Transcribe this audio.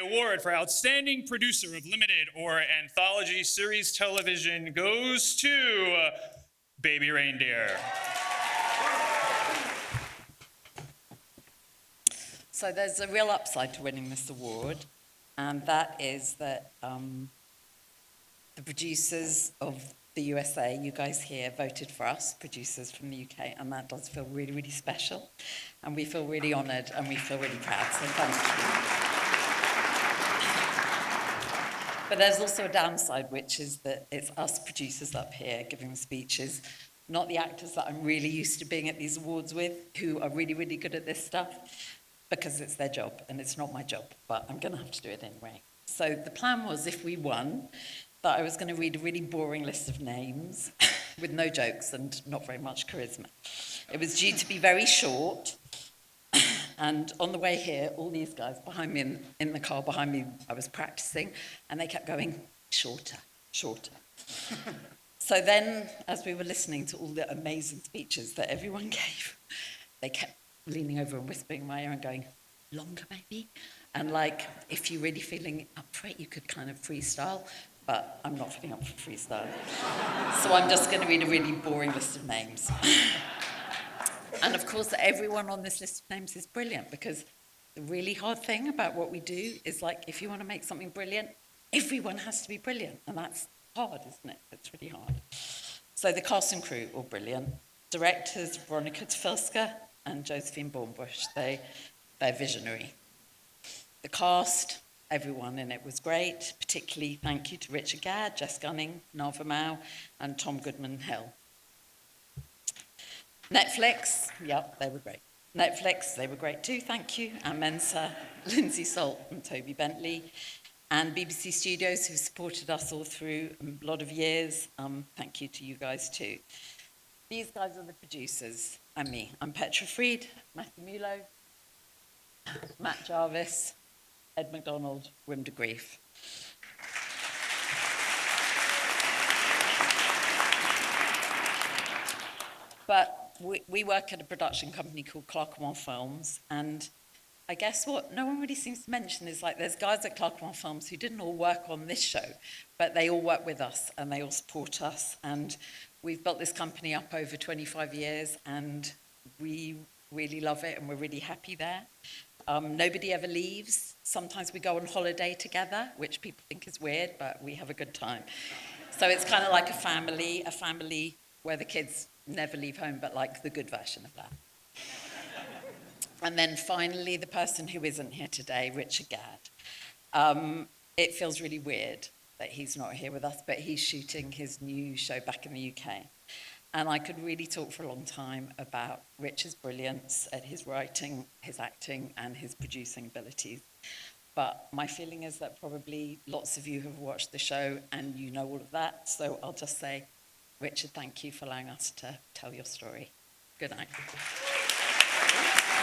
award for Outstanding Producer of Limited or Anthology Series Television goes to Baby Reindeer. So there's a real upside to winning this award, and that is that the producers of the USA, you guys here, voted for us, producers from the UK, and that does feel really, really special. And we feel really honoured and we feel really proud, so thank you. But there's also a downside, which is that it's us producers up here giving speeches, not the actors that I'm really used to being at these awards with, who are really, really good at this stuff, because it's their job and it's not my job, but I'm going to have to do it anyway. So the plan was, if we won, that I was going to read a really boring list of names with no jokes and not very much charisma. It was due to be very short, and on the way here, all these guys behind me, in the car behind me, I was practicing, and they kept going, shorter, shorter. So then, as we were listening to all the amazing speeches that everyone gave, they kept leaning over and whispering in my ear and going, longer maybe? And like, if you're really feeling up for it, you could kind of freestyle, but I'm not feeling up for freestyle. So I'm just going to read a really boring list of names. And of course, everyone on this list of names is brilliant, because the really hard thing about what we do is, like, if you want to make something brilliant, everyone has to be brilliant, and that's hard, isn't it? It's really hard. So the cast and crew, all brilliant. Directors, Veronica Tefilska and Josephine Bornbusch, they're visionary. The cast, everyone in it was great, particularly thank you to Richard Gadd, Jess Gunning, Nava Mao, and Tom Goodman-Hill. Netflix, yep, they were great. Netflix, they were great too, thank you. And Mensa, Lindsay Salt and Toby Bentley. And BBC Studios, who supported us all through a lot of years, thank you to you guys too. These guys are the producers, and me. I'm Petra Freed, Matthew Mulot, Matt Jarvis, Ed Macdonald, Greef. But we work at a production company called Clark Films, and I guess what no one really seems to mention is, like, there's guys at Clark Films who didn't all work on this show, but they all work with us and they all support us, and we've built this company up over 25 years and we really love it and we're really happy there. Nobody ever leaves. Sometimes we go on holiday together, which people think is weird, but we have a good time. So it's kind of like a family where the kids never leave home, but like the good version of that. And then finally, the person who isn't here today, Richard Gadd. It feels really weird that he's not here with us, but he's shooting his new show back in the UK. And I could really talk for a long time about Richard's brilliance at his writing, his acting, and his producing abilities. But my feeling is that probably lots of you have watched the show and you know all of that. So I'll just say, Richard, thank you for allowing us to tell your story. Good night.